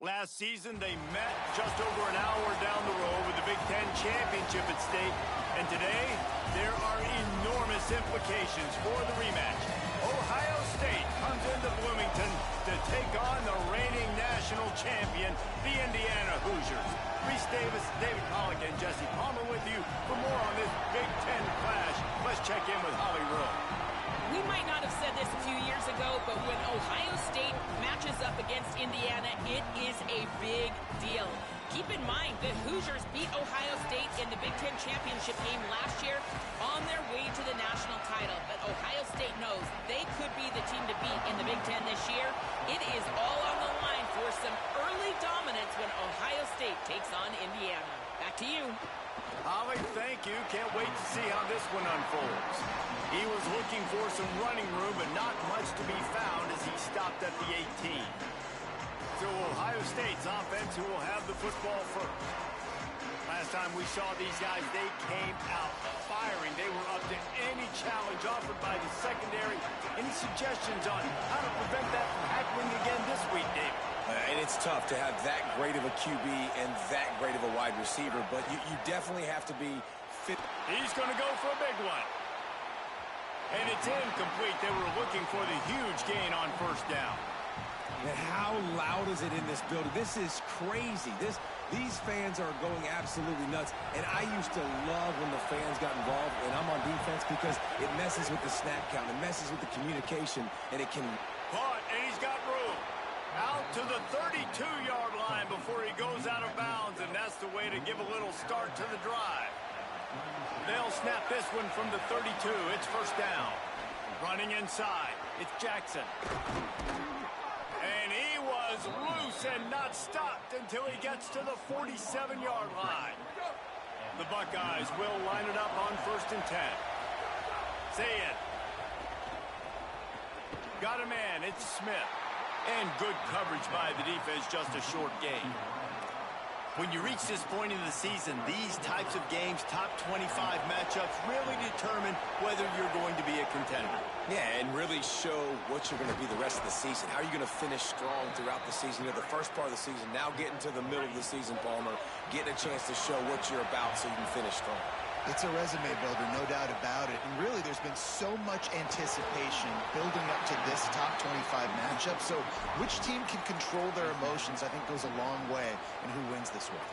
Last season, they met just over an hour down the road with the Big Ten championship at stake. And today, there are enormous implications for the rematch. Ohio State comes into Bloomington to take on the reigning national champion, the Indiana Hoosiers. Reese Davis, David Pollock, and Jesse Palmer with you for more on this Big Ten clash. Let's check in with Holly Rowe. We might not have said this a few years ago, but when Ohio State matches up against Indiana, it is a big deal. Keep in mind, the Hoosiers beat Ohio State in the Big Ten championship game last year on their way to the national title. But Ohio State knows they could be the team to beat in the Big Ten this year. It is all on the line for some early dominance when Ohio State takes on Indiana. Back to you. Holly, thank you. Can't wait to see how this one unfolds. He was looking for some running room, but not much to be found as he stopped at the 18. So Ohio State's offense, who will have the football first. Last time we saw these guys, they came out firing. They were up to any challenge offered by the secondary. Any suggestions on how to prevent that from happening again this week, David? And it's tough to have that great of a QB and that great of a wide receiver, but you definitely have to be fit. He's going to go for a big one. And it's incomplete. They were looking for the huge gain on first down. And how loud is it in this building? This is crazy. These fans are going absolutely nuts. And I used to love when the fans got involved, and I'm on defense, because it messes with the snap count. It messes with the communication, and it can... Caught, and he's got room. Out to the 32-yard line before he goes out of bounds, and that's the way to give a little start to the drive. They'll snap this one from the 32. It's first down. Running inside. It's Jackson. And he was loose and not stopped until he gets to the 47-yard line. The Buckeyes will line it up on 1st and 10. Say it. Got a man. It's Smith. And good coverage by the defense, just a short gain. When you reach this point in the season, these types of games, top 25 matchups, really determine whether you're going to be a contender. Yeah, and really show what you're going to be the rest of the season. How are you going to finish strong throughout the season? You know, the first part of the season, now getting to the middle of the season, Palmer, getting a chance to show what you're about so you can finish strong. It's a resume builder, no doubt about it. And really, there's been so much anticipation building up to this top 25 matchup. So which team can control their emotions, I think, goes a long way in who wins this one.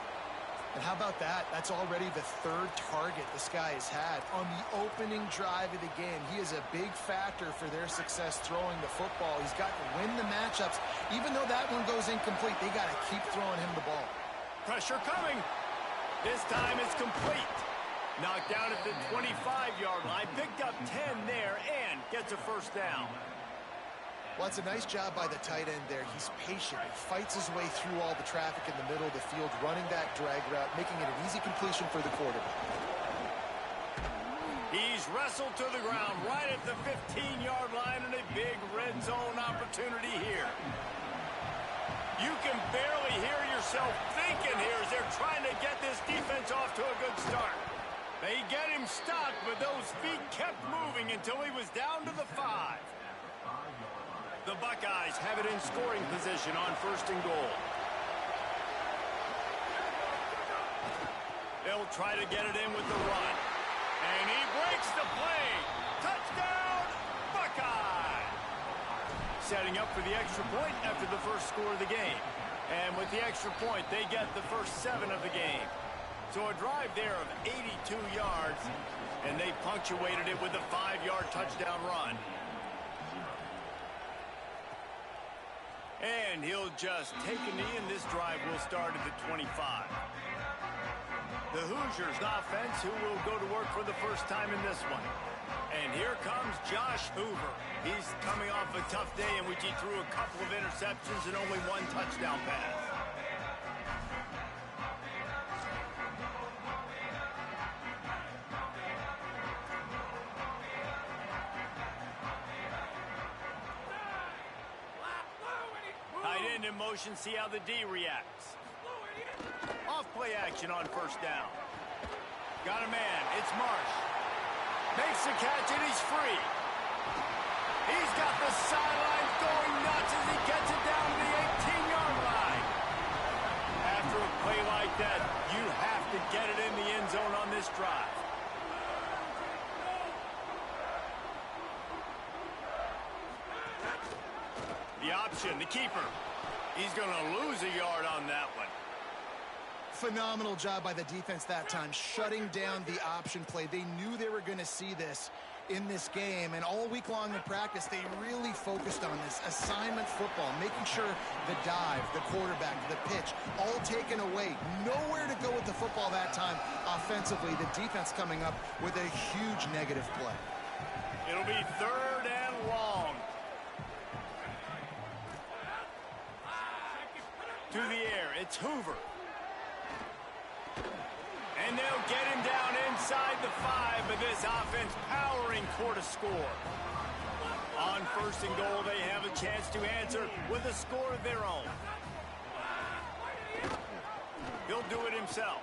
And how about that? That's already the 3rd target this guy has had on the opening drive of the game. He is a big factor for their success throwing the football. He's got to win the matchups. Even though that one goes incomplete, they got to keep throwing him the ball. Pressure coming. This time it's complete. Knocked down at the 25-yard line, picked up 10 there, and gets a first down. Well, it's a nice job by the tight end there. He's patient. He fights his way through all the traffic in the middle of the field, running that drag route, making it an easy completion for the quarterback. He's wrestled to the ground right at the 15-yard line, and a big red zone opportunity here. You can barely hear yourself thinking here as they're trying to get this defense off to a good start. They get him stopped, but those feet kept moving until he was down to the 5. The Buckeyes have it in scoring position on 1st and goal. They'll try to get it in with the run. And he breaks the play. Touchdown, Buckeye! Setting up for the extra point after the first score of the game. And with the extra point, they get the first 7 of the game. So a drive there of 82 yards, and they punctuated it with a 5-yard touchdown run. And he'll just take a knee, and this drive will start at the 25. The Hoosiers offense, who will go to work for the first time in this one. And here comes Josh Hoover. He's coming off a tough day in which he threw a couple of interceptions and only 1 touchdown pass. In motion, see how the D reacts. Off play action on first down. Got a man, it's Marsh. Makes the catch and he's free. He's got the sidelines going nuts as he gets it down to the 18-yard line. that you have to get it in the end zone on this drive. The option, the keeper. He's going to lose a yard on that one. Phenomenal job by the defense that time, shutting down the option play. They knew they were going to see this in this game, and all week long in practice, they really focused on this assignment football, making sure the dive, the quarterback, the pitch, all taken away. Nowhere to go with the football that time offensively. The defense coming up with a huge negative play. It'll be 3rd and long. To the air, it's Hoover. And they'll get him down inside the 5, but this offense powering for to score. On 1st and goal, they have a chance to answer with a score of their own. He'll do it himself.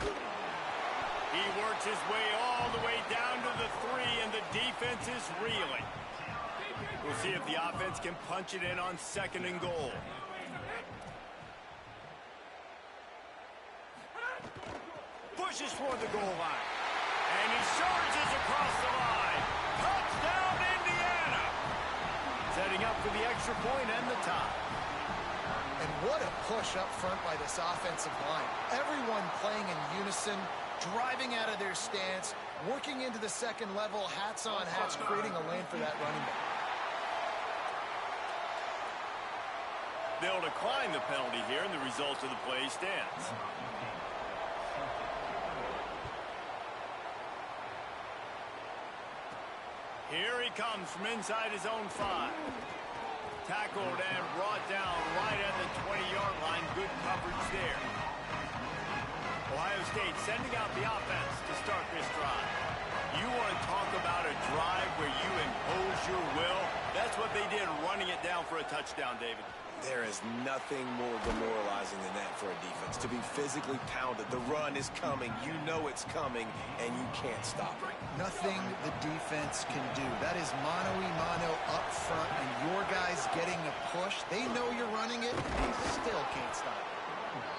He works his way all the way down to the 3, and the defense is reeling. We'll see if the offense can punch it in on 2nd and goal. Pushes toward the goal line. And he charges across the line. Touchdown, Indiana! Setting up for the extra point and the tie. And what a push up front by this offensive line. Everyone playing in unison, driving out of their stance, working into the 2nd level, hats on hats, creating a lane for that running back. They'll decline the penalty here, and the result of the play stands. Here he comes from inside his own 5. Tackled and brought down right at the 20-yard line. Good coverage there. Ohio State sending out the offense to start this drive. You want to talk about a drive where you impose your will? That's what they did, running it down for a touchdown, David. There is nothing more demoralizing than that for a defense. To be physically pounded. The run is coming. You know it's coming, and you can't stop it. Nothing the defense can do. That is mano-a-mano up front, and your guys getting a push. They know you're running it. They still can't stop it.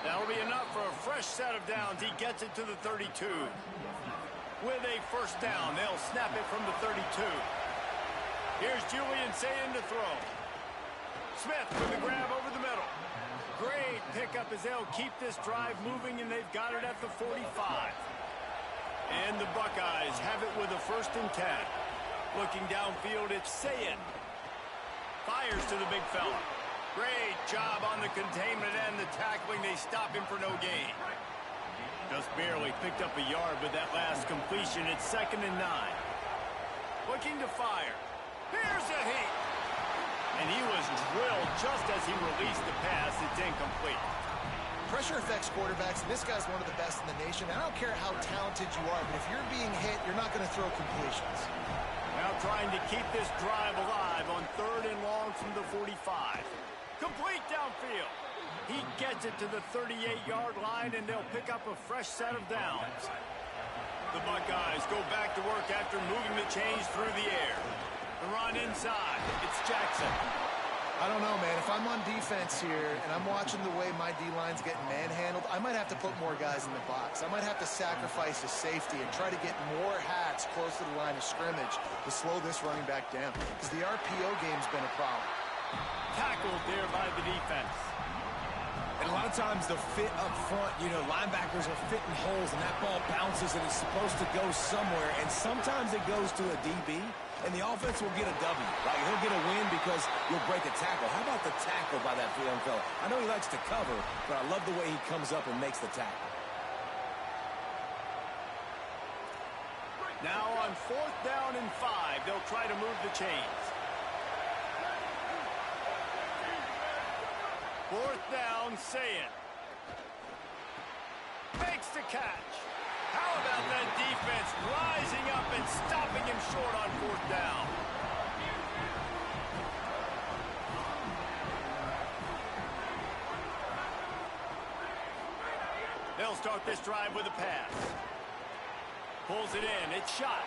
That'll be enough for a fresh set of downs. He gets it to the 32. With a 1st down, they'll snap it from the 32. Here's Julian Sayin to throw. Smith with the grab over the middle. Great pickup as they'll keep this drive moving, and they've got it at the 45. And the Buckeyes have it with a 1st and 10. Looking downfield, it's Sayin. Fires to the big fella. Great job on the containment and the tackling. They stop him for no gain. Just barely picked up a yard with that last completion. It's 2nd and 9. Looking to fire. Here's a heat. And he was drilled just as he released the pass. It's incomplete. Pressure affects quarterbacks, and this guy's one of the best in the nation. I don't care how talented you are, but if you're being hit, you're not going to throw completions. Now trying to keep this drive alive on 3rd and long from the 45. Complete downfield. He gets it to the 38-yard line, and they'll pick up a fresh set of downs. The Buckeyes go back to work after moving the chains through the air. The run inside. It's Jackson. I don't know, man. If I'm on defense here and I'm watching the way my D-line's getting manhandled, I might have to put more guys in the box. I might have to sacrifice a safety and try to get more hats close to the line of scrimmage to slow this running back down, because the RPO game's been a problem. Tackled there by the defense. And a lot of times the fit up front, you know, linebackers are fitting holes, and that ball bounces, and it's supposed to go somewhere. And sometimes it goes to a DB, and the offense will get a W. Right? He'll get a win because you'll break a tackle. How about the tackle by that young fella? I know he likes to cover, but I love the way he comes up and makes the tackle. Now on 4th down and 5, they'll try to move the chains. 4th down, Sayin. Makes the catch. How about that defense rising up and stopping him short on 4th down? They'll start this drive with a pass. Pulls it in. It's shot.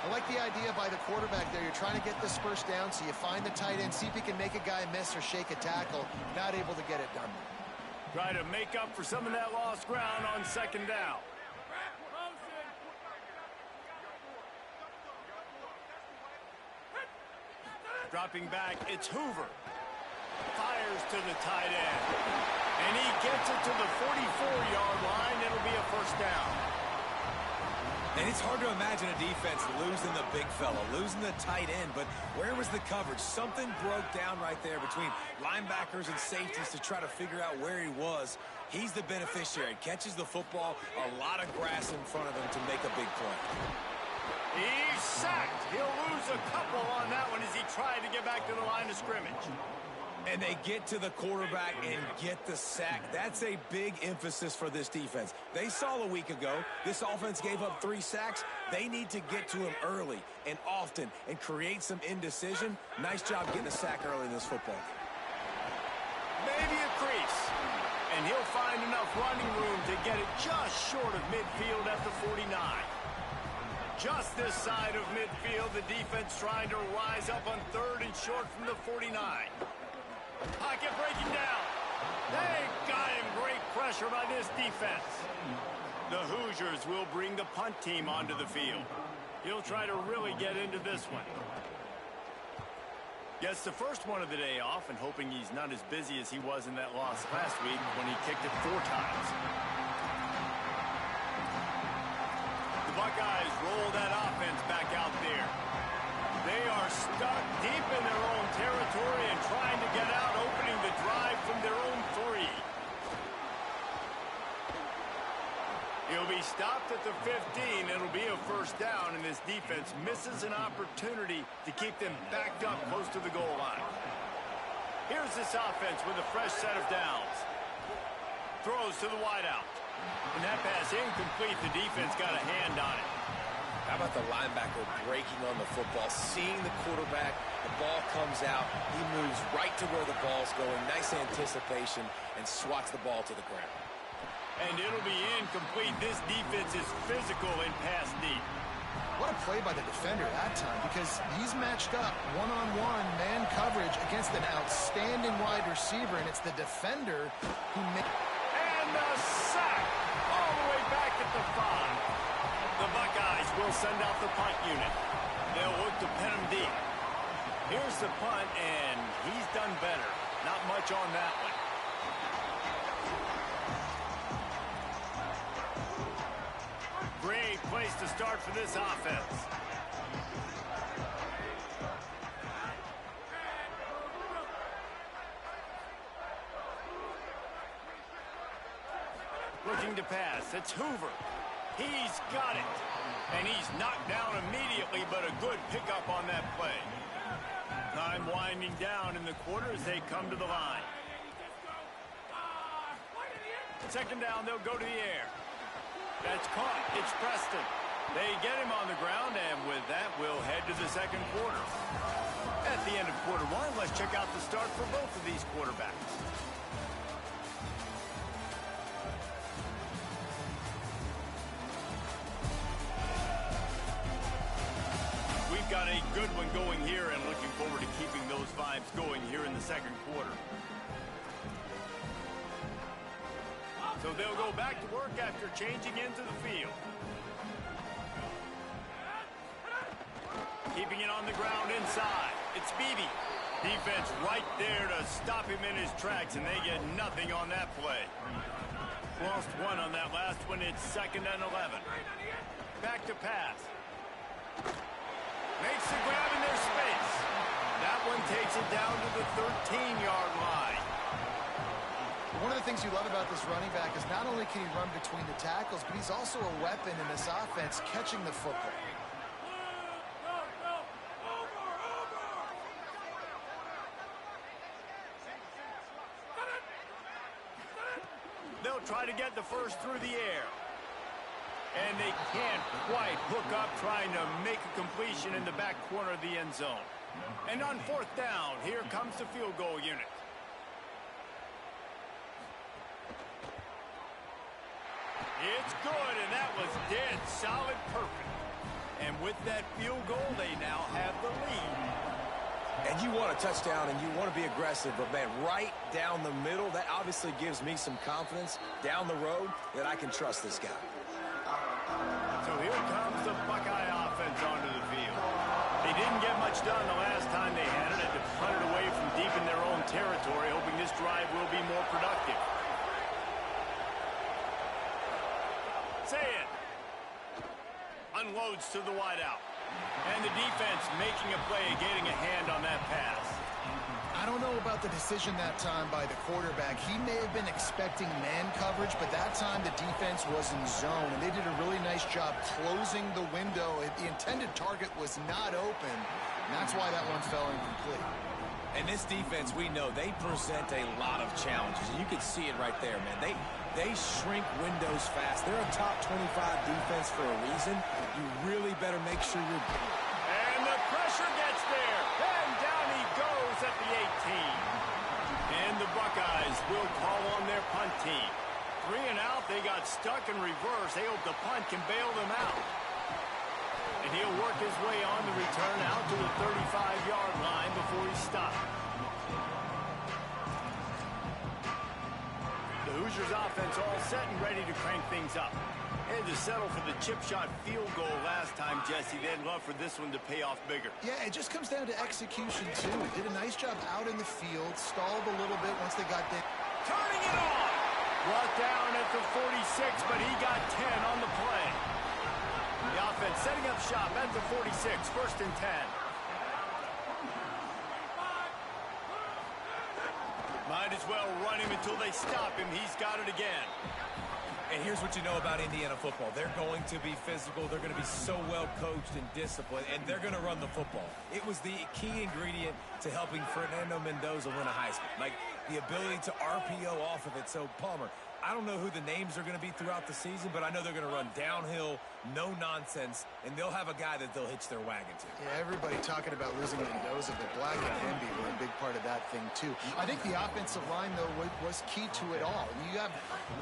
I like the idea by the quarterback there. You're trying to get this first down, so you find the tight end, see if he can make a guy miss or shake a tackle. Not able to get it done. Try to make up for some of that lost ground on second down. Dropping back, it's Hoover. Fires to the tight end. And he gets it to the 44-yard line. It'll be a first down. And it's hard to imagine a defense losing the big fella, losing the tight end, but where was the coverage? Something broke down right there between linebackers and safeties to try to figure out where he was. He's the beneficiary. Catches the football, a lot of grass in front of him to make a big play. He's sacked. He'll lose a couple on that one as he tried to get back to the line of scrimmage. And they get to the quarterback and get the sack. That's a big emphasis for this defense. They saw a week ago, this offense gave up 3 sacks. They need to get to him early and often and create some indecision. Nice job getting a sack early in this football game. Maybe a crease. And he'll find enough running room to get it just short of midfield at the 49. Just this side of midfield, the defense trying to rise up on 3rd and short from the 49. Pocket breaking down. They got him. Great pressure by this defense. The Hoosiers will bring the punt team onto the field. He'll try to really get into this one. Gets the first one of the day off and hoping he's not as busy as he was in that loss last week when he kicked it 4 times. The Buckeyes roll that offense back out there. They are stuck deep in their own territory and trying to get out, opening the drive from their own 3. He'll be stopped at the 15. It'll be a first down, and this defense misses an opportunity to keep them backed up close to the goal line. Here's this offense with a fresh set of downs. Throws to the wideout. And that pass incomplete. The defense got a hand on it. How about the linebacker breaking on the football, seeing the quarterback, the ball comes out, he moves right to where the ball's going, nice anticipation, and swats the ball to the ground. And it'll be incomplete. This defense is physical in pass deep. What a play by the defender that time, because he's matched up one-on-one man coverage against an outstanding wide receiver, and it's the defender who made... And the sack all the way back at the 5. The Buckeyes will send out the punt unit. They'll look to pin him deep. Here's the punt, and he's done better. Not much on that one. Great place to start for this offense. Looking to pass. It's Hoover. He's got it. And he's knocked down immediately, but a good pickup on that play. Time winding down in the quarter as they come to the line. Second down, they'll go to the air. That's caught. It's Preston. They get him on the ground, and with that, we'll head to the second quarter. At the end of quarter 1, let's check out the start for both of these quarterbacks. We've got a good one going here, and looking forward to keeping those vibes going here in the second quarter. So they'll go back to work after changing into the field. Keeping it on the ground inside. It's Beebe. Defense right there to stop him in his tracks, and they get nothing on that play. Lost 1 on that last one. It's 2nd and 11. Back to pass. Makes the grab in their space. That one takes it down to the 13-yard line. One of the things you love about this running back is not only can he run between the tackles, but he's also a weapon in this offense catching the football. They'll try to get the first through the air. And they can't quite hook up trying to make a completion in the back corner of the end zone. And on 4th down, here comes the field goal unit. It's good, and that was dead solid perfect. And with that field goal, they now have the lead. And you want a touchdown and you want to be aggressive, but, man, right down the middle, that obviously gives me some confidence down the road that I can trust this guy. So here comes the Buckeye offense onto the field. They didn't get much done the last time they had it. Had to punt it away from deep in their own territory, hoping this drive will be more productive. Say it. Unloads to the wideout. And the defense making a play, getting a hand on that pass. I don't know about the decision that time by the quarterback. He may have been expecting man coverage, but that time the defense was in zone, and they did a really nice job closing the window. The intended target was not open, and that's why that one fell incomplete. And this defense, we know, they present a lot of challenges. And you can see it right there, man. They shrink windows fast. They're a top 25 defense for a reason. You really better make sure you're... And the pressure gets there. And down he goes at the 18. And the Buckeyes will call on their punt team. 3 and out, they got stuck in reverse. They hope the punt can bail them out. And he'll work his way on the return out to the 35-yard line before he stopped. The Hoosiers offense all set and ready to crank things up. Had to settle for the chip shot field goal last time, Jesse. They'd love for this one to pay off bigger. Yeah, it just comes down to execution, too. Did a nice job out in the field, stalled a little bit once they got there. Turning it on! Brought down at the 46, but he got 10 on the play. The offense setting up shop at the 46, 1st and 10. Might as well run him until they stop him. He's got it again. And here's what you know about Indiana football. They're going to be physical. They're going to be so well coached and disciplined, and they're going to run the football. It was the key ingredient to helping Fernando Mendoza win a Heisman, like the ability to RPO off of it. So, Palmer, I don't know who the names are going to be throughout the season, but I know they're going to run downhill, no nonsense, and they'll have a guy that they'll hitch their wagon to. Yeah, everybody talking about losing Mendoza, but Black and Hemby were a big part of that thing, too. I think the offensive line, though, was key to it all.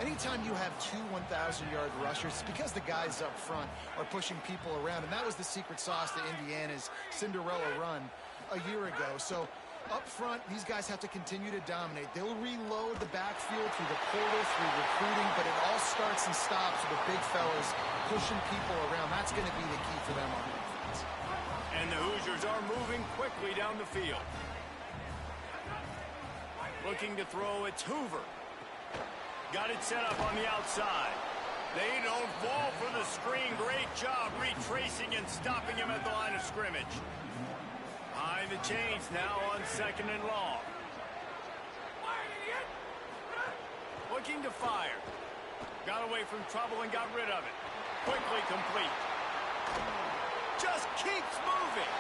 Anytime you have 2 1,000-yard rushers, it's because the guys up front are pushing people around, and that was the secret sauce to Indiana's Cinderella run a year ago. So up front, these guys have to continue to dominate. They'll reload the backfield through the portal, through recruiting, but it all starts and stops with the big fellas pushing people around. That's going to be the key for them on defense. And the Hoosiers are moving quickly down the field. Looking to throw, it's Hoover. Got it set up on the outside. They don't fall for the screen. Great job retracing and stopping him at the line of scrimmage. Behind the chains now on 2nd and long. Looking to fire. Got away from trouble and got rid of it. Quickly complete. Just keeps moving.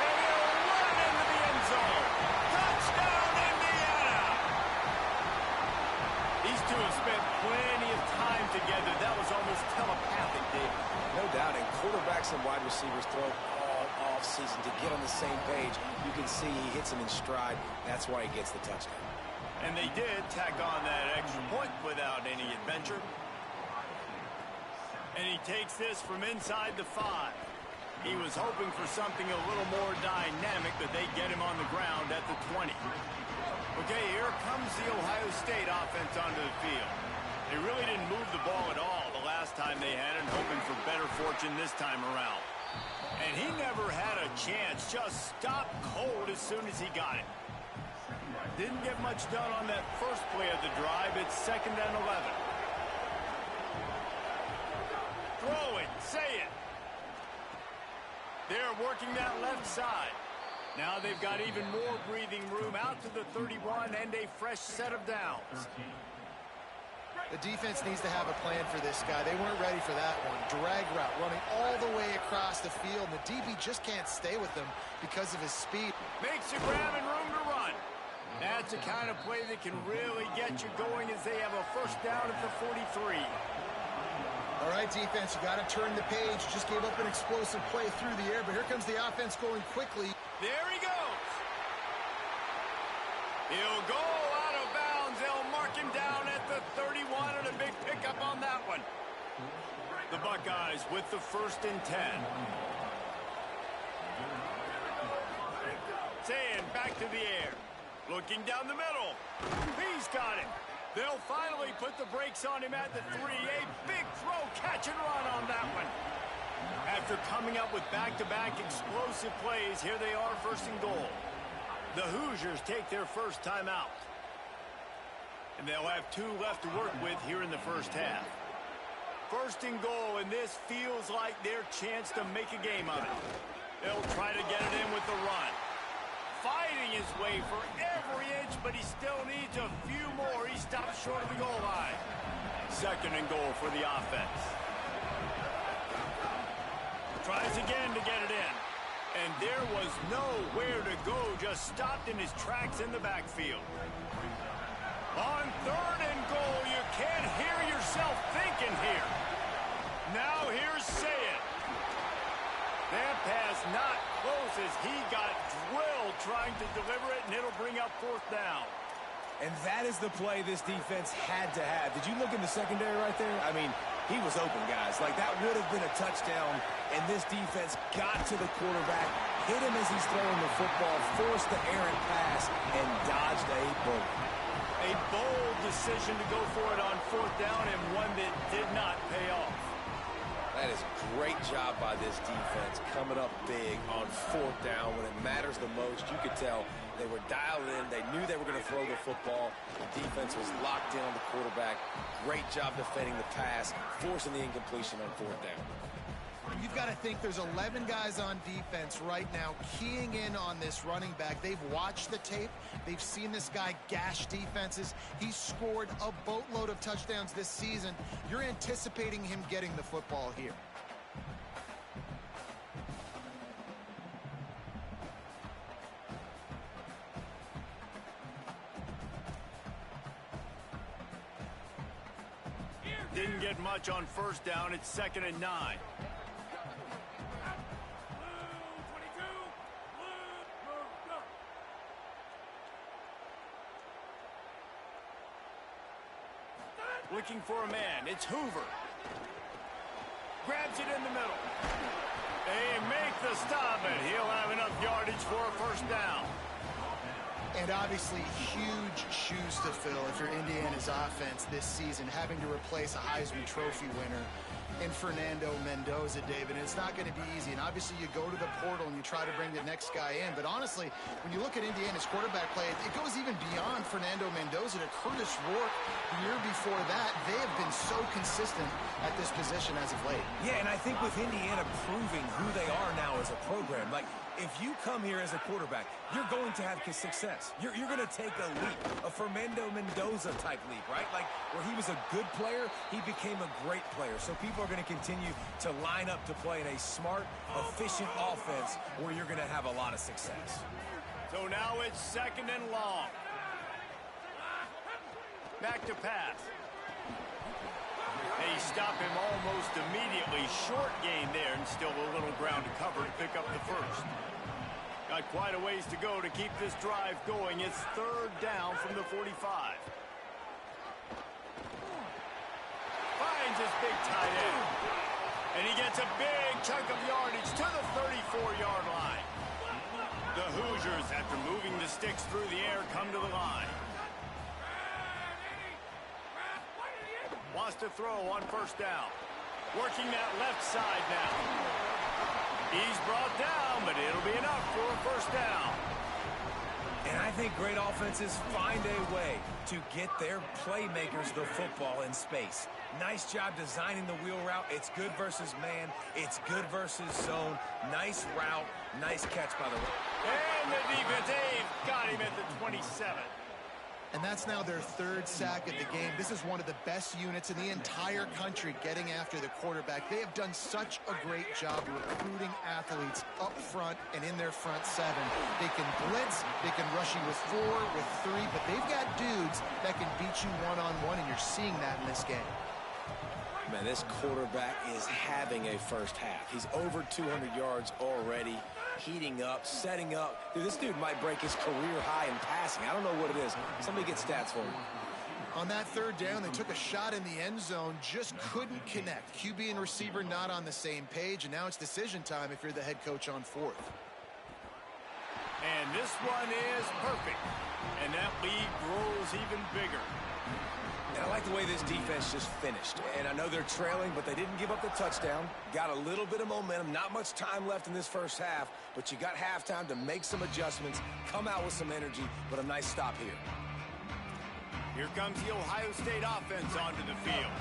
And he'll run into the end zone. Touchdown, Indiana! These two have spent plenty of time together. That was almost telepathic, David. No doubt, and quarterbacks and wide receivers throw all off-season to get on the same page. You can see he hits him in stride. That's why he gets the touchdown. And they did tack on that extra point without any adventure. And he takes this from inside the 5. He was hoping for something a little more dynamic, but they get him on the ground at the 20. Okay, here comes the Ohio State offense onto the field. They really didn't move the ball at all the last time they had it, hoping for better fortune this time around. And he never had a chance, just stopped cold as soon as he got it. Didn't get much done on that first play of the drive. It's 2nd and 11. Throw it, say it. They're working that left side. Now they've got even more breathing room out to the 31 and a fresh set of downs. The defense needs to have a plan for this guy. They weren't ready for that one. Drag route running all the way across the field. And the DB just can't stay with him because of his speed. Makes a grab and room to run. That's the kind of play that can really get you going as they have a first down at the 43. All right, defense, you got to turn the page. Just gave up an explosive play through the air, but here comes the offense going quickly. There he goes. He'll go out of bounds. They'll mark him down at the 31 and a big pickup on that one. The Buckeyes with the 1st and 10. gets in, back to the air. Looking down the middle. He's got it. They'll finally put the brakes on him at the 3. A big throw, catch and run on that one. After coming up with back-to-back explosive plays, here they are, first and goal. The Hoosiers take their first time out. And they'll have 2 left to work with here in the first half. First and goal, and this feels like their chance to make a game of it. They'll try to get it in with the run. Fighting his way for every inch, but he still needs a few more. He stops short of the goal line. Second and goal for the offense. Tries again to get it in. And there was nowhere to go, just stopped in his tracks in the backfield. On third and goal, you can't hear yourself thinking here. Now here's Sayed. That pass not close as he got drilled trying to deliver it, and it'll bring up fourth down. And that is the play this defense had to have. Did you look in the secondary right there? I mean, he was open, guys. Like, that would have been a touchdown, and this defense got to the quarterback, hit him as he's throwing the football, forced the errant pass, and dodged a bullet. A bold decision to go for it on fourth down, and one that did not pay off. That is a great job by this defense, coming up big on fourth down when it matters the most. You could tell they were dialed in. They knew they were going to throw the football. The defense was locked in on the quarterback. Great job defending the pass, forcing the incompletion on fourth down. You've got to think there's 11 guys on defense right now keying in on this running back. They've watched the tape. They've seen this guy gash defenses. He's scored a boatload of touchdowns this season. You're anticipating him getting the football here. Didn't get much on first down. It's 2nd and 9. Looking for a man. It's Hoover. Grabs it in the middle. They make the stop, and he'll have enough yardage for a first down. And obviously huge shoes to fill if you're Indiana's offense this season, having to replace a Heisman Trophy winner in Fernando Mendoza, David. And it's not going to be easy. And obviously you go to the portal and you try to bring the next guy in. But honestly, when you look at Indiana's quarterback play, it goes even beyond Fernando Mendoza to Curtis Rourke the year before that. They have been so consistent at this position as of late. Yeah, and I think with Indiana proving who they are now as a program, like, if you come here as a quarterback, you're going to have success. You're going to take a leap, a Fernando Mendoza type leap, right? Like, where he was a good player, he became a great player. So people are going to continue to line up to play in a smart, efficient offense where you're going to have a lot of success. So now it's 2nd and long. Back to pass. They stop him almost immediately. Short gain there, and still a little ground to cover to pick up the first. Got quite a ways to go to keep this drive going. It's 3rd down from the 45. Finds his big tight end. And he gets a big chunk of yardage to the 34-yard line. The Hoosiers, after moving the sticks through the air, come to the line. Wants to throw on first down. Working that left side now. He's brought down, but it'll be enough for a first down. And I think great offenses find a way to get their playmakers the football in space. Nice job designing the wheel route. It's good versus man. It's good versus zone. Nice route. Nice catch by the way. And the defense, they've got him at the 27. And that's now their 3rd sack of the game. This is one of the best units in the entire country getting after the quarterback. They have done such a great job recruiting athletes up front and in their front 7. They can blitz, they can rush you with 4, with 3, but they've got dudes that can beat you one-on-one, and you're seeing that in this game. Man, this quarterback is having a first half. He's over 200 yards already, heating up, setting up. Dude, this dude might break his career high in passing. I don't know what it is. Somebody get stats for him. On that 3rd down, they took a shot in the end zone, just couldn't connect. QB and receiver not on the same page, and now it's decision time if you're the head coach on 4th. And this one is perfect. And that lead grows even bigger. And I like the way this defense just finished. And I know they're trailing, but they didn't give up the touchdown. Got a little bit of momentum. Not much time left in this first half, but you got halftime to make some adjustments, come out with some energy, but a nice stop here. Here comes the Ohio State offense onto the field.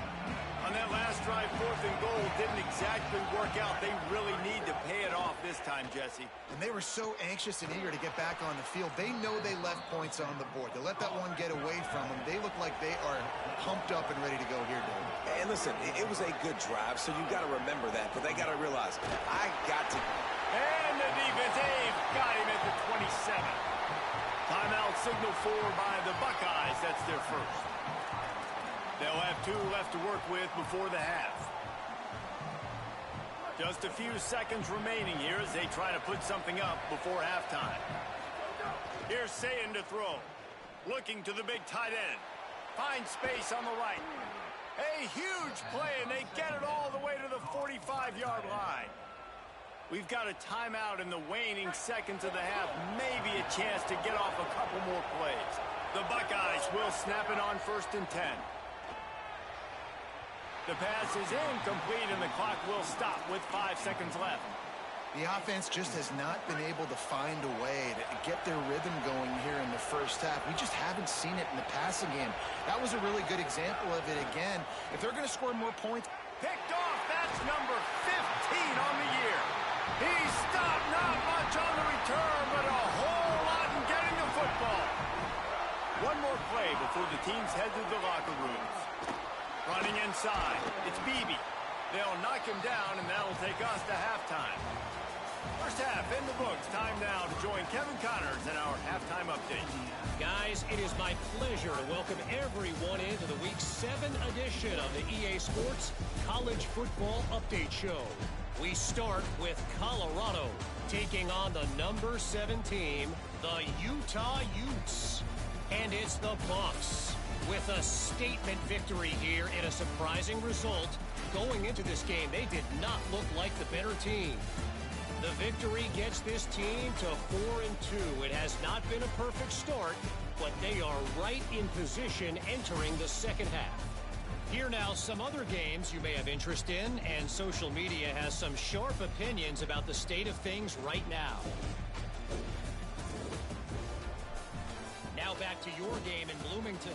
On that last drive, 4th and goal didn't exactly work out. They really need to pay it off this time, Jesse. And they were so anxious and eager to get back on the field. They know they left points on the board. To let that one get away from them, they look like they are pumped up and ready to go here, Dave. And listen, it was a good drive, so you got to remember that. But they got to realize, I got to... And the defense, they've got him at the 27. Timeout signal for by the Buckeyes. That's their first. They'll have 2 left to work with before the half. Just a few seconds remaining here as they try to put something up before halftime. Here's Sayin to throw. Looking to the big tight end. Finds space on the right. A huge play, and they get it all the way to the 45-yard line. We've got a timeout in the waning seconds of the half. Maybe a chance to get off a couple more plays. The Buckeyes will snap it on 1st and 10. The pass is incomplete, and the clock will stop with 5 seconds left. The offense just has not been able to find a way to get their rhythm going here in the first half. We just haven't seen it in the passing game. That was a really good example of it again. If they're going to score more points... Picked off, that's number 15 on the year. He stopped not much on the return, but a whole lot in getting the football. One more play before the teams head to the locker rooms. Running inside, it's Beebe. They'll knock him down, and that'll take us to halftime. First half in the books. Time now to join Kevin Connors in our halftime update. Guys, it is my pleasure to welcome everyone into the Week 7 edition of the EA Sports College Football Update Show. We start with Colorado taking on the number 7 team, the Utah Utes. And it's the Buffs with a statement victory here in a surprising result. Going into this game, they did not look like the better team. The victory gets this team to 4-2. It has not been a perfect start, but they are right in position entering the second half. Here now, some other games you may have interest in, and social media has some sharp opinions about the state of things right now. Now back to your game in Bloomington.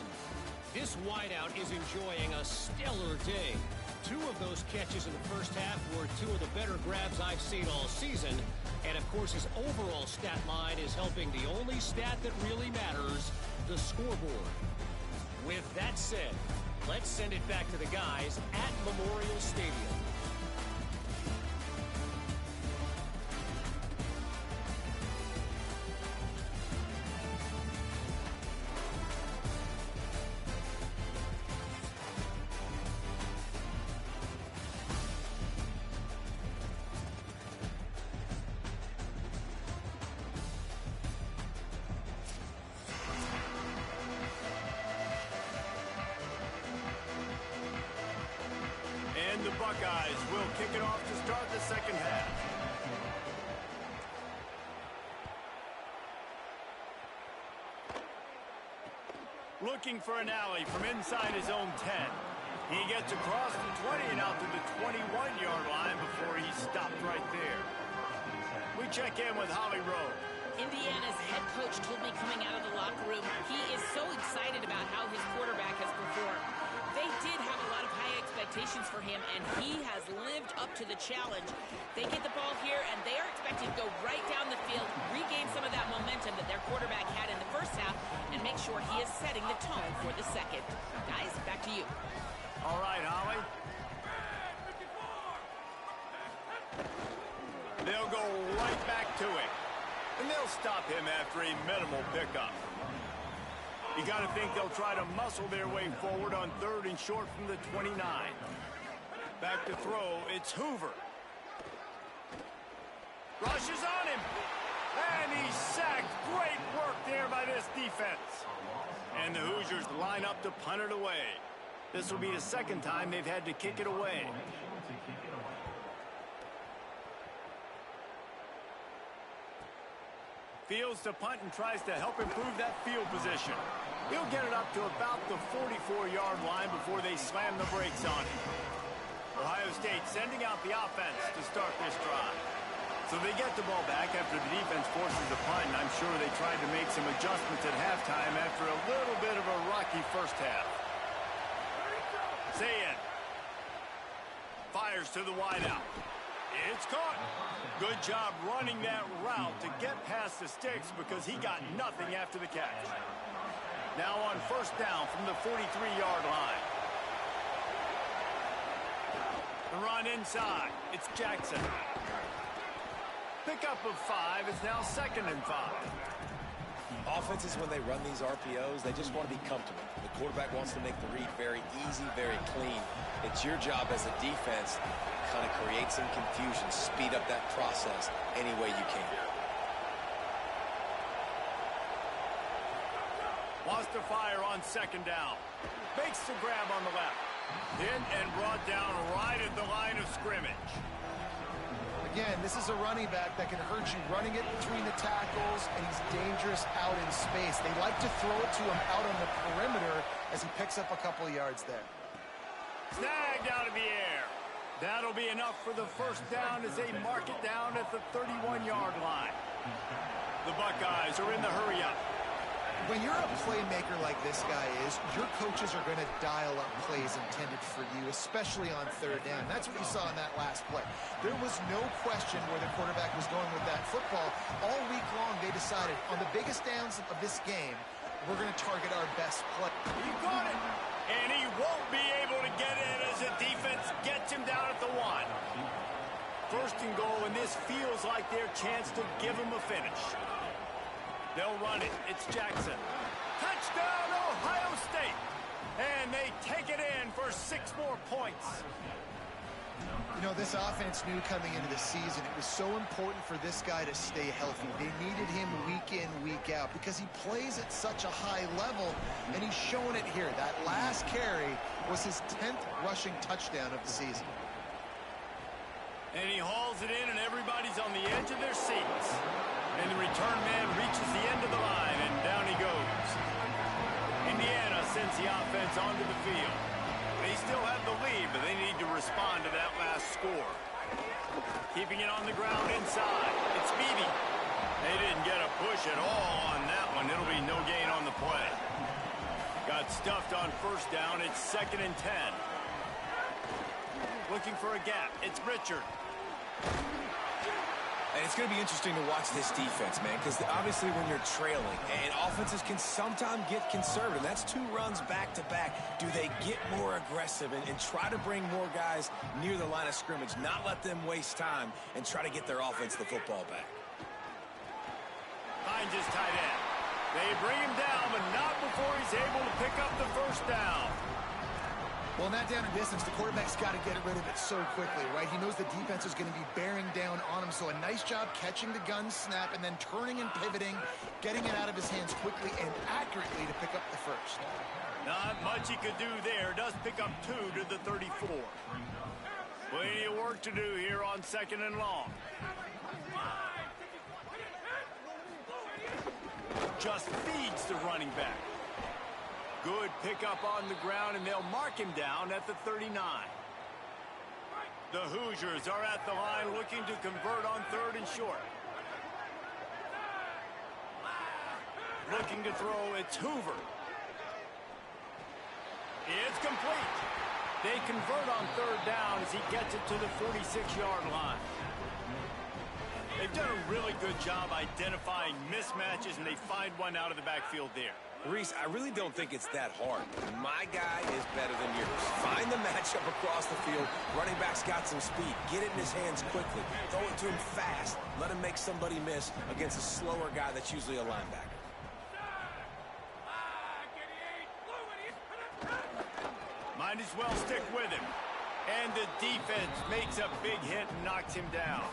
This wideout is enjoying a stellar day. 2 of those catches in the first half were 2 of the better grabs I've seen all season. And, of course, his overall stat line is helping the only stat that really matters, the scoreboard. With that said, let's send it back to the guys at Memorial Stadium. And the Buckeyes will kick it off to start the second half. Looking for an alley from inside his own 10. He gets across the 20 and out to the 21-yard line before he's stopped right there. We check in with Holly Rowe. Indiana's head coach told me coming out of the locker room he is so excited about how his quarterback has performed. They did have a lot of high expectations for him, and he has lived up to the challenge. They get the ball here, and they are expected to go right down the field, regain some of that momentum that their quarterback had in the first half, and make sure he is setting the tone for the second. Guys, back to you. All right, Holly. They'll go right back to him. And they'll stop him after a minimal pickup. You got to think they'll try to muscle their way forward on 3rd and short from the 29. Back to throw, it's Hoover. Rushes on him. And he's sacked. Great work there by this defense. And the Hoosiers line up to punt it away. This will be the second time they've had to kick it away. Fields to punt and tries to help improve that field position. He'll get it up to about the 44-yard line before they slam the brakes on it. Ohio State sending out the offense to start this drive. So they get the ball back after the defense forces a punt, and I'm sure they tried to make some adjustments at halftime after a little bit of a rocky first half. Sayin fires to the wideout. It's caught. Good job running that route to get past the sticks because he got nothing after the catch. Now on first down from the 43-yard line. The run inside. It's Jackson. Pickup of 5 is now 2nd and 5. Offenses, when they run these RPOs, they just want to be comfortable. The quarterback wants to make the read very easy, very clean. It's your job as a defense to kind of create some confusion, speed up that process any way you can. Wants to fire on 2nd down. Makes the grab on the left. Hit and brought down right at the line of scrimmage. Again, this is a running back that can hurt you running it between the tackles, and he's dangerous out in space. They like to throw it to him out on the perimeter as he picks up a couple of yards there. Snagged out of the air. That'll be enough for the first down as they mark it down at the 31-yard line. The Buckeyes are in the hurry-up. When you're a playmaker like this guy is, your coaches are going to dial up plays intended for you, especially on 3rd down. That's what you saw in that last play. There was no question where the quarterback was going with that football. All week long, they decided on the biggest downs of this game, we're going to target our best play. He got it, and he won't be able to get it as the defense gets him down at the 1. 1st and goal, and this feels like their chance to give him a finish. They'll run it. It's Jackson. Touchdown, Ohio State. And they take it in for 6 more points. You know, this offense knew coming into the season it was so important for this guy to stay healthy. They needed him week in, week out because he plays at such a high level, and he's showing it here. That last carry was his 10th rushing touchdown of the season. And he hauls it in, and everybody's on the edge of their seats. And the return man reaches the end of the line, and down he goes. Indiana sends the offense onto the field. They still have the lead, but they need to respond to that last score. Keeping it on the ground inside. It's Beebe. They didn't get a push at all on that one. It'll be no gain on the play. Got stuffed on first down. It's 2nd and 10. Looking for a gap. It's Richard. And it's going to be interesting to watch this defense, man, because obviously when you're trailing, and offenses can sometimes get conservative. That's 2 runs back-to-back. Do they get more aggressive and try to bring more guys near the line of scrimmage, not let them waste time, and try to get their offense the football back? Finds his tight end. They bring him down, but not before he's able to pick up the first down. Well, in that down and distance, the quarterback's got to get rid of it so quickly, right? He knows the defense is going to be bearing down on him, so a nice job catching the gun snap and then turning and pivoting, getting it out of his hands quickly and accurately to pick up the first. Not much he could do there. Does pick up 2 to the 34. Plenty of work to do here on 2nd and long. Just feeds the running back. Good pickup on the ground, and they'll mark him down at the 39. The Hoosiers are at the line looking to convert on 3rd and short. Looking to throw, it's Hoover. It's complete. They convert on 3rd down as he gets it to the 46-yard line. They've done a really good job identifying mismatches, and they find one out of the backfield there. Reese, I really don't think it's that hard. My guy is better than yours. Find the matchup across the field. Running back's got some speed. Get it in his hands quickly. Throw it to him fast. Let him make somebody miss against a slower guy that's usually a linebacker. Might as well stick with him. And the defense makes a big hit and knocks him down.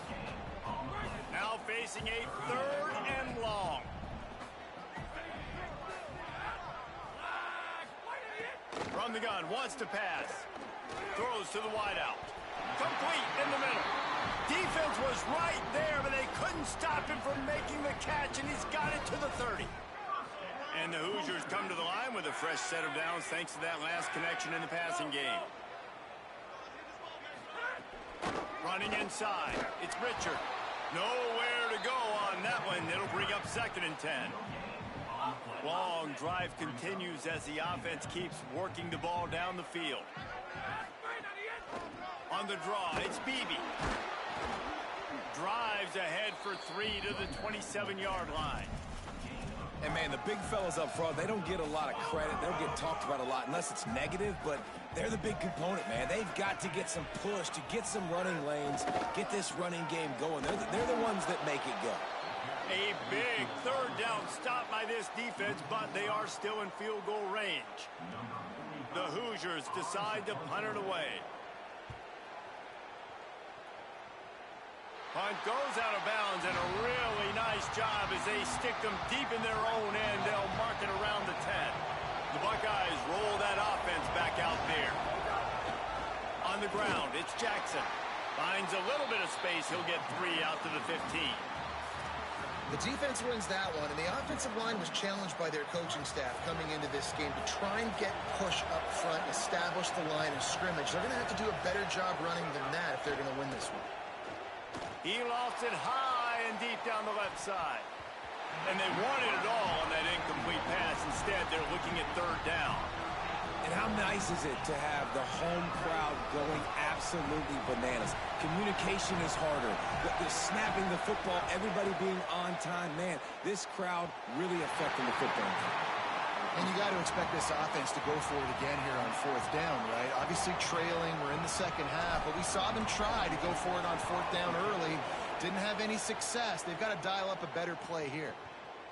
Now facing a 3rd and long. From the gun, wants to pass. Throws to the wideout. Complete in the middle. Defense was right there, but they couldn't stop him from making the catch, and he's got it to the 30. And the Hoosiers come to the line with a fresh set of downs thanks to that last connection in the passing game. Running inside, it's Richard. Nowhere to go on that one. It'll bring up 2nd and 10. Long drive continues as the offense keeps working the ball down the field. On the draw, it's Beebe. Drives ahead for 3 to the 27-yard line. And, man, the big fellas up front, they don't get a lot of credit. They don't get talked about a lot unless it's negative, but they're the big component, man. They've got to get some push, to get some running lanes, get this running game going. They're the ones that make it go. A big 3rd down stop by this defense, but they are still in field goal range. The Hoosiers decide to punt it away. Punt goes out of bounds, and a really nice job as they stick them deep in their own end. They'll mark it around the 10. The Buckeyes roll that offense back out there. On the ground, it's Jackson. Finds a little bit of space. He'll get 3 out to the 15. The defense wins that one, and the offensive line was challenged by their coaching staff coming into this game to try and get push up front, establish the line of scrimmage. They're going to have to do a better job running than that if they're going to win this one. He lofts it high and deep down the left side. And they wanted it all on that incomplete pass. Instead, they're looking at 3rd down. And how nice is it to have the home crowd going absolutely bananas? Communication is harder. The snapping the football, everybody being on time. Man, this crowd really affecting the football game. And you got to expect this offense to go for it again here on 4th down, right? Obviously trailing, we're in the second half, but we saw them try to go for it on 4th down early. Didn't have any success. They've got to dial up a better play here.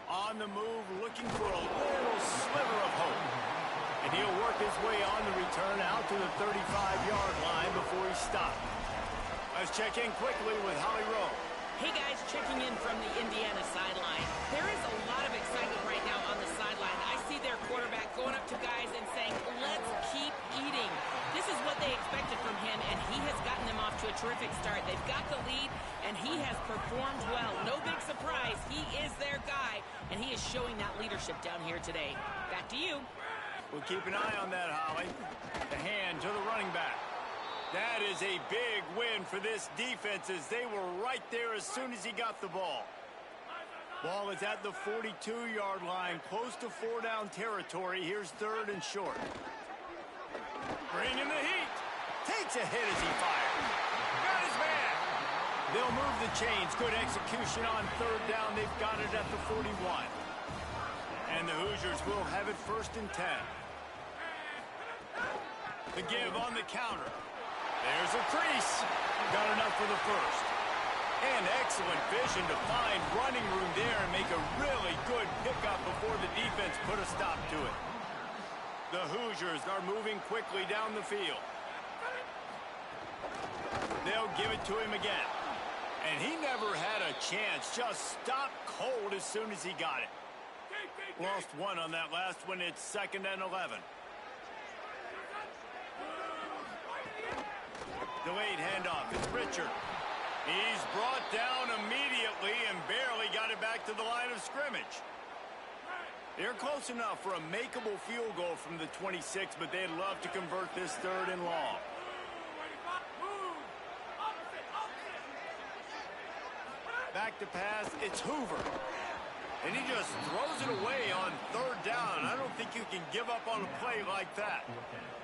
On the move, looking for a little sliver of hope. And he'll work his way on the return out to the 35-yard line before he stopped. Let's check in quickly with Holly Rowe. Hey guys, checking in from the Indiana sideline. There is a lot of excitement right now on the sideline. I see their quarterback going up to guys and saying, let's keep eating. This is what they expected from him, and he has gotten them off to a terrific start. They've got the lead, and he has performed well. No big surprise. He is their guy, and he is showing that leadership down here today. Back to you. We'll keep an eye on that, Holly. The hand to the running back. That is a big win for this defense as they were right there as soon as he got the ball. Ball is at the 42-yard line, close to 4-down territory. Here's 3rd and short. Bringing the heat. Takes a hit as he fires. Got his man. They'll move the chains. Good execution on 3rd down. They've got it at the 41. And the Hoosiers will have it 1st and 10. The give on the counter. There's a crease. Got enough for the 1st. And excellent vision to find running room there and make a really good pickup before the defense put a stop to it. The Hoosiers are moving quickly down the field. They'll give it to him again. And he never had a chance. Just stopped cold as soon as he got it. Lost 1 on that last one. It's 2nd and 11. Delayed handoff. It's Richard. He's brought down immediately and barely got it back to the line of scrimmage. They're close enough for a makeable field goal from the 26, but they'd love to convert this 3rd and long. Back to pass. It's Hoover. And he just throws it away on 3rd down. I don't think you can give up on a play like that.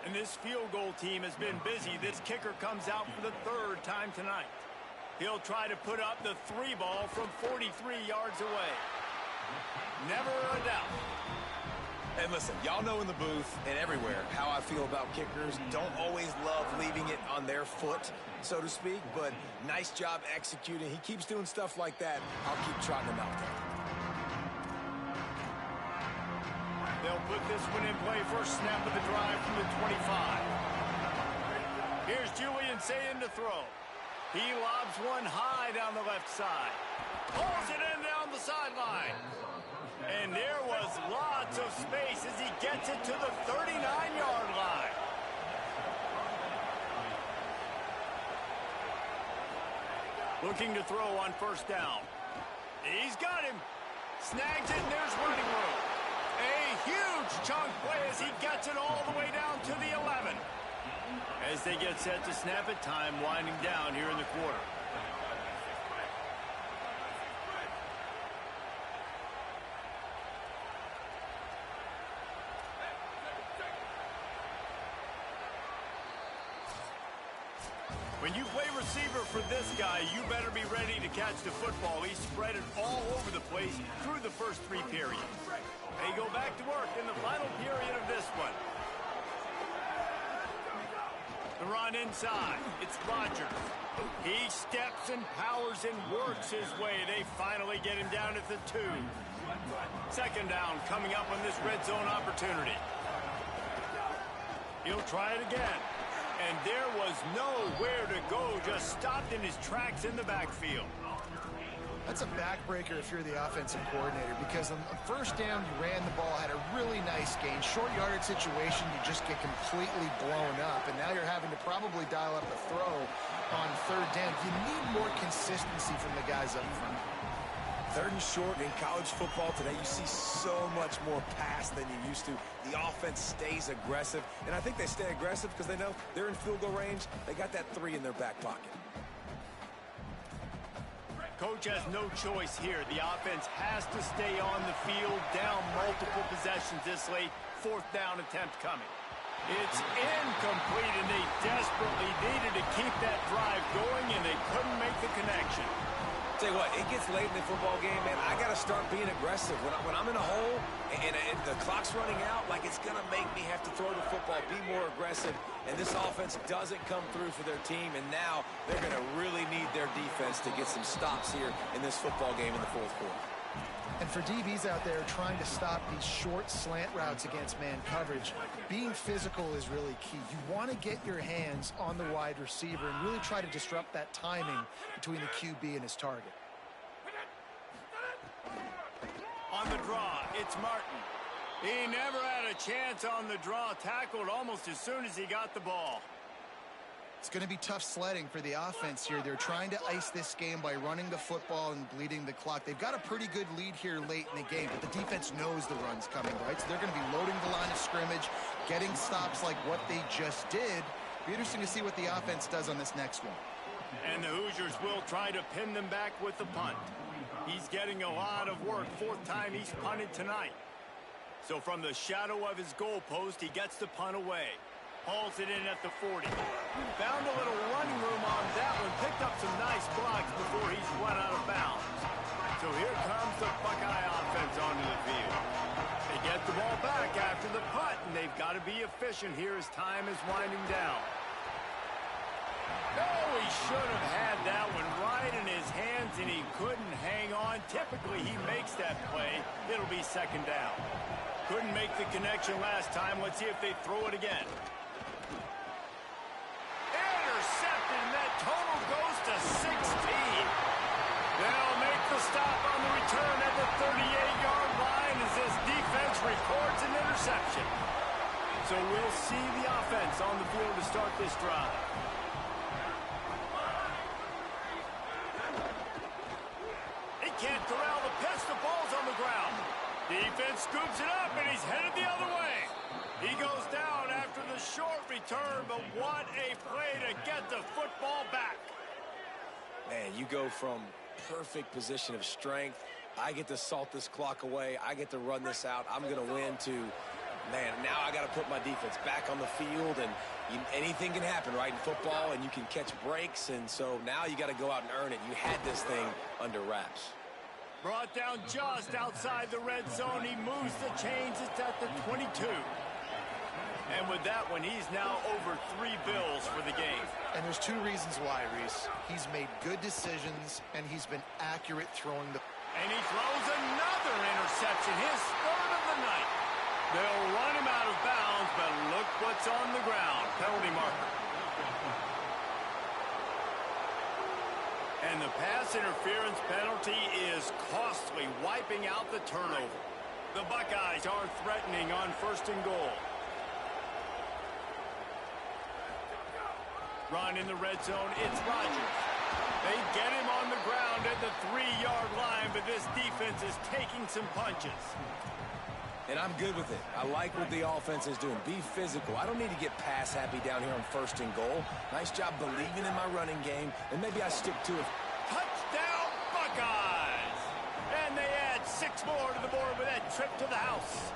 And this field goal team has been busy. This kicker comes out for the 3rd time tonight. He'll try to put up the 3 ball from 43 yards away. Never a doubt. And listen, y'all know in the booth and everywhere how I feel about kickers. Don't always love leaving it on their foot, so to speak, but nice job executing. He keeps doing stuff like that. I'll keep trotting him out there. They'll put this one in play. First snap of the drive from the 25. Here's Julian Sayin to throw. He lobs one high down the left side. Pulls it in down the sideline. And there was lots of space as he gets it to the 39-yard line. Looking to throw on first down. He's got him. Snags it, and there's running room. A huge chunk play as he gets it all the way down to the 11. As they get set to snap it, time winding down here in the quarter. When you play receiver for this guy, you better be ready to catch the football. He spread it all over the place through the first 3 periods. They go back to work in the final period of this one. The run inside. It's Rodgers. He steps and powers and works his way. They finally get him down at the 2. Second down coming up on this red zone opportunity. He'll try it again. And there was nowhere to go, just stopped in his tracks in the backfield. That's a backbreaker if you're the offensive coordinator, because on first down, you ran the ball, had a really nice gain. Short yardage situation, you just get completely blown up, and now you're having to probably dial up a throw on third down. You need more consistency from the guys up front. Third and short in college football today, you see so much more pass than you used to. The offense stays aggressive, and I think they stay aggressive because they know they're in field goal range. They got that 3 in their back pocket. Coach has no choice here. The offense has to stay on the field, down multiple possessions this late. Fourth down attempt coming. It's incomplete, and they desperately needed to keep that drive going, and they couldn't make the connection. Tell you what, it gets late in the football game, man. I got to start being aggressive. When I'm in a hole and the clock's running out, like, it's going to make me have to throw the football, be more aggressive. And this offense doesn't come through for their team, and now they're going to really need their defense to get some stops here in this football game in the fourth quarter. And for DBs out there trying to stop these short slant routes against man coverage, being physical is really key. You want to get your hands on the wide receiver and really try to disrupt that timing between the QB and his target. On the draw, it's Martin. He never had a chance on the draw, tackled almost as soon as he got the ball. It's going to be tough sledding for the offense here. They're trying to ice this game by running the football and bleeding the clock. They've got a pretty good lead here late in the game, but the defense knows the run's coming, right? So they're going to be loading the line of scrimmage, getting stops like what they just did. Be interesting to see what the offense does on this next one. And the Hoosiers will try to pin them back with the punt. He's getting a lot of work. 4th time he's punted tonight. So from the shadow of his goalpost, he gets the punt away. Hauls it in at the 40. Found a little running room on that one. Picked up some nice blocks before he's run out of bounds. So here comes the Buckeye offense onto the field. They get the ball back after the punt, and they've got to be efficient here as time is winding down. Oh, he should have had that one right in his hands, and he couldn't hang on. Typically, he makes that play. It'll be second down. Couldn't make the connection last time. Let's see if they throw it again. Intercepted, and that total goes to 16. They'll make the stop on the return at the 38-yard line as this defense records an interception. So we'll see the offense on the field to start this drive. He can't corral the pitch. The ball's on the ground. Defense scoops it up, and he's headed the other way. He goes down after the short return, but what a play to get the football back. Man, you go from perfect position of strength. I get to salt this clock away. I get to run this out. I'm going to win to, man, now I got to put my defense back on the field, and anything can happen, right, in football, and you can catch breaks, and so now you got to go out and earn it. You had this thing under wraps. Brought down just outside the red zone. He moves the chains. It's at the 22. And with that one, he's now over 3 bills for the game. And there's 2 reasons why, Reese. He's made good decisions, and he's been accurate throwing the... And he throws another interception, his 3rd of the night. They'll run him out of bounds, but look what's on the ground. Penalty marker. And the pass interference penalty is costly, wiping out the turnover. The Buckeyes are threatening on 1st and goal. Run in the red zone, it's Rodgers. They get him on the ground at the 3-yard line, but this defense is taking some punches. And I'm good with it. I like what the offense is doing. Be physical. I don't need to get pass happy down here on 1st and goal. Nice job believing in my running game, and maybe I stick to it. Touchdown, Buckeyes! And they add 6 more to the board with that trip to the house.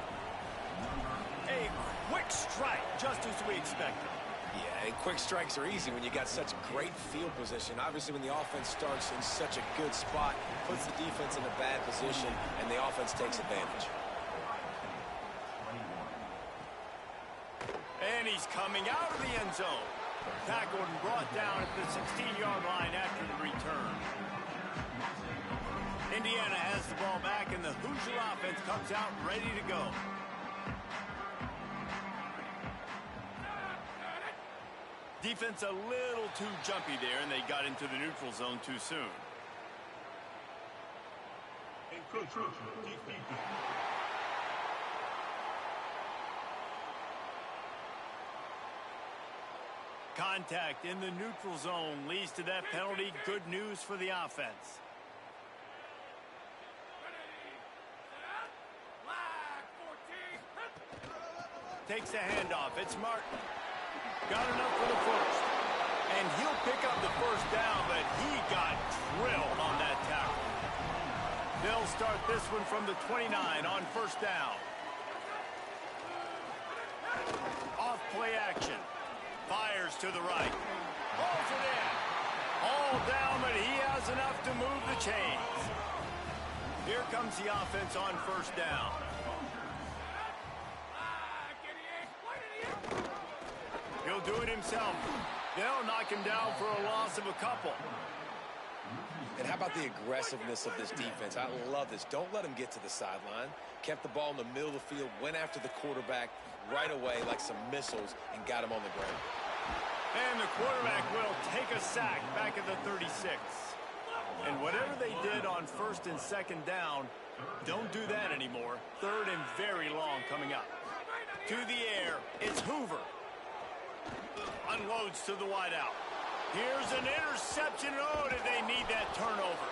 A quick strike, just as we expected. Yeah, and quick strikes are easy when you got such great field position. Obviously, when the offense starts in such a good spot, puts the defense in a bad position, and the offense takes advantage. And he's coming out of the end zone. Tackled and brought down at the 16-yard line after the return. Indiana has the ball back, and the Hoosier offense comes out ready to go. Defense a little too jumpy there, and they got into the neutral zone too soon. Contact in the neutral zone leads to that penalty. Good news for the offense. Takes the handoff. It's Martin. Got enough for the first. And he'll pick up the first down, but he got drilled on that tackle. They'll start this one from the 29 on 1st down. Off play action. Fires to the right. Holds it in. All down, but he has enough to move the chains. Here comes the offense on 1st down. He'll do it himself. They'll knock him down for a loss of a couple. And how about the aggressiveness of this defense? I love this. Don't let him get to the sideline. Kept the ball in the middle of the field, went after the quarterback right away like some missiles, and got him on the ground. And the quarterback will take a sack back at the 36. And whatever they did on 1st and 2nd down, don't do that anymore. 3rd and very long coming up. To the air, it's Hoover. Unloads to the wideout. Here's an interception. Oh, did they need that turnover?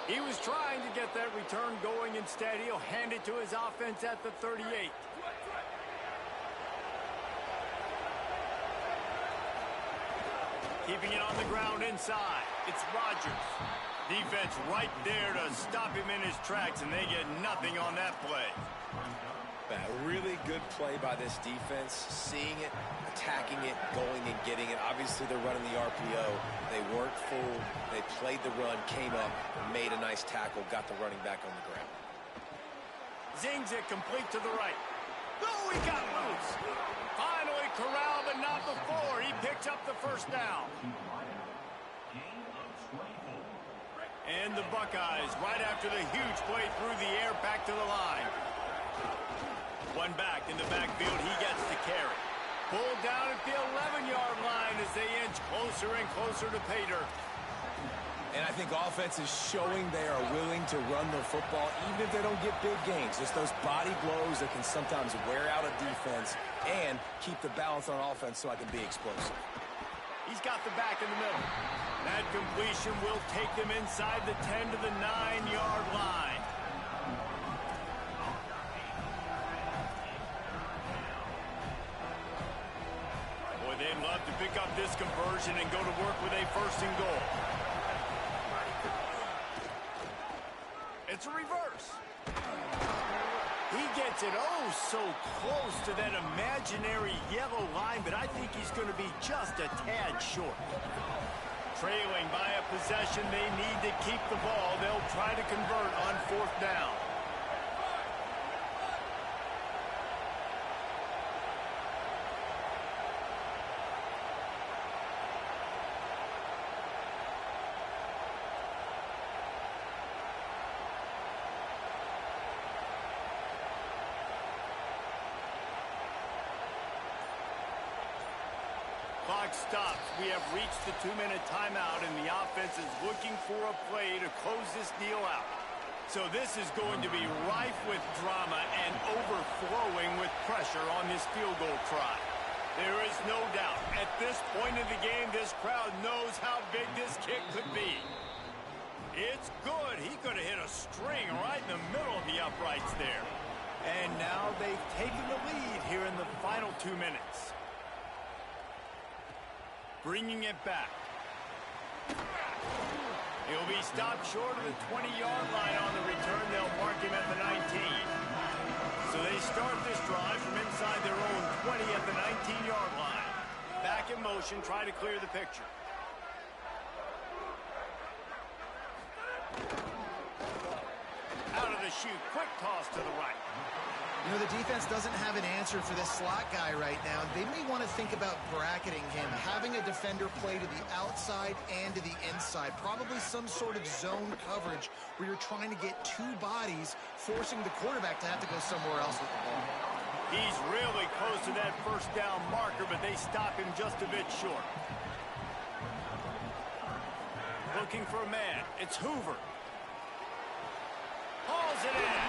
He was trying to get that return going. Instead, he'll hand it to his offense at the 38. Keeping it on the ground inside. It's Rodgers. Defense right there to stop him in his tracks, and they get nothing on that play. A really good play by this defense, seeing it, attacking it, going and getting it. Obviously, they're running the RPO. They weren't fooled. They played the run, came up, made a nice tackle, got the running back on the ground. Zings it complete to the right. Oh, he got loose. Finally corralled, but not before. He picks up the 1st down. And the Buckeyes, right after the huge play through the air, back to the line. One back in the backfield, he gets the carry. Pulled down at the 11-yard line as they inch closer and closer to pay dirt. And I think offense is showing they are willing to run the football, even if they don't get big gains. Just those body blows that can sometimes wear out a defense and keep the balance on offense so I can be explosive. He's got the back in the middle. That completion will take them inside the 10 to the 9-yard line. Boy, they'd love to pick up this conversion and go to work with a 1st and goal. It's a reverse. He gets it so close to that imaginary yellow line, but I think he's going to be just a tad short. Trailing by a possession, they need to keep the ball. They'll try to convert on 4th down. Clock stops. We have reached the 2-minute timeout, and the offense is looking for a play to close this deal out. So this is going to be rife with drama and overflowing with pressure on this field goal try. There is no doubt. At this point in the game, this crowd knows how big this kick could be. It's good. He could have hit a string right in the middle of the uprights there. And now they've taken the lead here in the final 2 minutes. Bringing it back. He'll be stopped short of the 20-yard line on the return. They'll mark him at the 19. So they start this drive from inside their own 20 at the 19-yard line. Back in motion, try to clear the picture. Out of the chute, quick toss to the right. You know, the defense doesn't have an answer for this slot guy right now. They may want to think about bracketing him, having a defender play to the outside and to the inside. Probably some sort of zone coverage where you're trying to get two bodies, forcing the quarterback to have to go somewhere else with the ball. He's really close to that first down marker, but they stop him just a bit short. Looking for a man. It's Hoover. Hauls it in.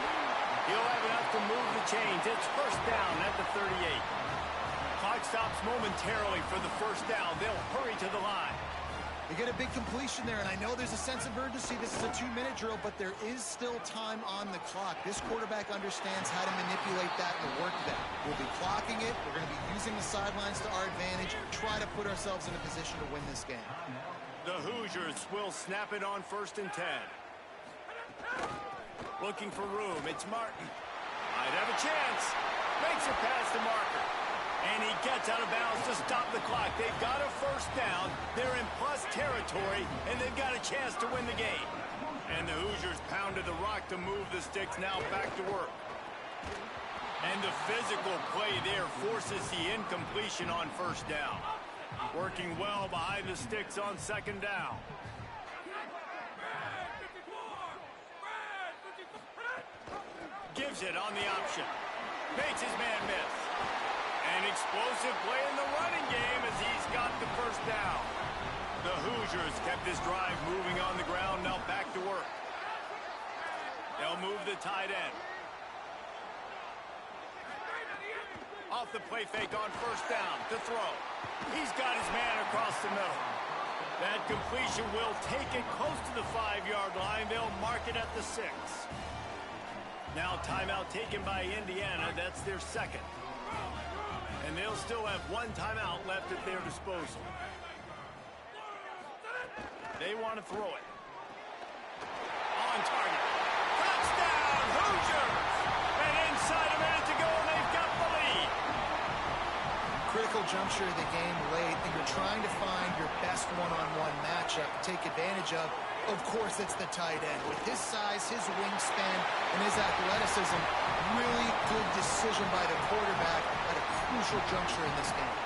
He'll have enough to move the chains. It's first down at the 38. Clock stops momentarily for the first down. They'll hurry to the line. They get a big completion there, and I know there's a sense of urgency. This is a 2-minute drill, but there is still time on the clock. This quarterback understands how to manipulate that and work that. We'll be clocking it. We're going to be using the sidelines to our advantage. Try to put ourselves in a position to win this game. The Hoosiers will snap it on 1st and 10. Looking for room. It's Martin. Might have a chance. Makes it past the marker. And he gets out of bounds to stop the clock. They've got a first down. They're in plus territory, and they've got a chance to win the game. And the Hoosiers pounded the rock to move the sticks. Now back to work. And the physical play there forces the incompletion on first down. Working well behind the sticks on 2nd down. Gives it on the option. Makes his man miss. An explosive play in the running game as he's got the first down. The Hoosiers kept this drive moving on the ground. Now back to work. They'll move the tight end. Off the play fake on first down to throw. He's got his man across the middle. That completion will take it close to the 5-yard line. They'll mark it at the 6. Now timeout taken by Indiana. That's their 2nd. And they'll still have 1 timeout left at their disposal. They want to throw it. On target. Touchdown, Hoosiers! And inside a minute to go, and they've got the lead. Critical juncture of the game late, and you're trying to find your best one-on-one matchup to take advantage of. Of course, it's the tight end. With his size, his wingspan, and his athleticism, really good decision by the quarterback at a crucial juncture in this game.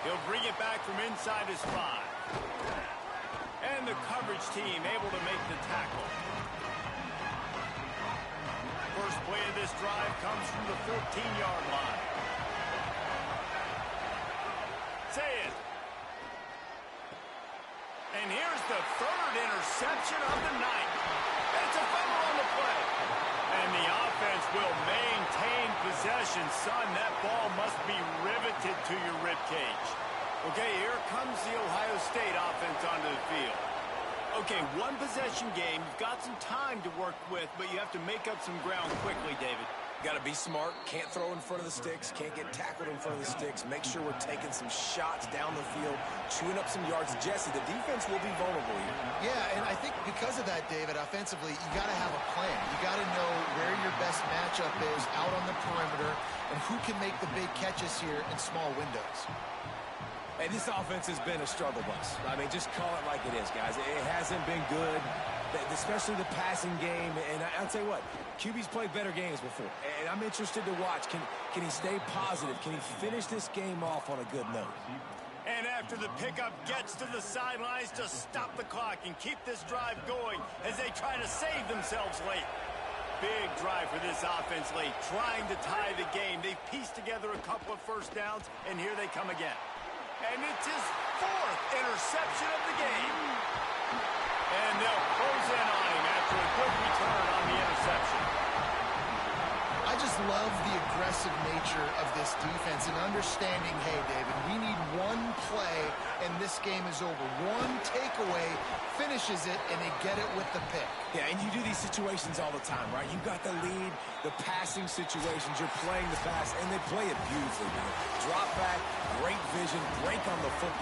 He'll bring it back from inside his 5. And the coverage team able to make the tackle. First play of this drive comes from the 14-yard line. Say it. And here's the 3rd interception of the night. It's a fumble on the play. And the offense will maintain possession. Son, that ball must be riveted to your ribcage. Okay, here comes the Ohio State offense onto the field. Okay, 1 possession game. You've got some time to work with, but you have to make up some ground quickly, David. Got to be smart. Can't throw in front of the sticks. Can't get tackled in front of the sticks. Make sure we're taking some shots down the field, chewing up some yards. Jesse, the defense will be vulnerable here. Yeah, and I think because of that, David, offensively, you got to have a plan. You got to know where your best matchup is out on the perimeter and who can make the big catches here in small windows. Hey, this offense has been a struggle bus. I mean, just call it like it is, guys. It hasn't been good, especially the passing game. And I'll tell you what, QB's played better games before. And I'm interested to watch. Can he stay positive? Can he finish this game off on a good note? And after the pickup gets to the sidelines to stop the clock and keep this drive going as they try to save themselves late. Big drive for this offense late, trying to tie the game. They pieced together a couple of first downs, and here they come again. And it's his 4th interception of the game. And they'll close in on him at after a good return on the interception. I just love the aggressive nature of this defense and understanding, hey, David, we need one play and this game is over. One takeaway finishes it and they get it with the pick. Yeah, and you do these situations all the time, right? You got the lead, the passing situations, you're playing the pass, and they play it beautifully, man. Drop back, great vision, break on the football.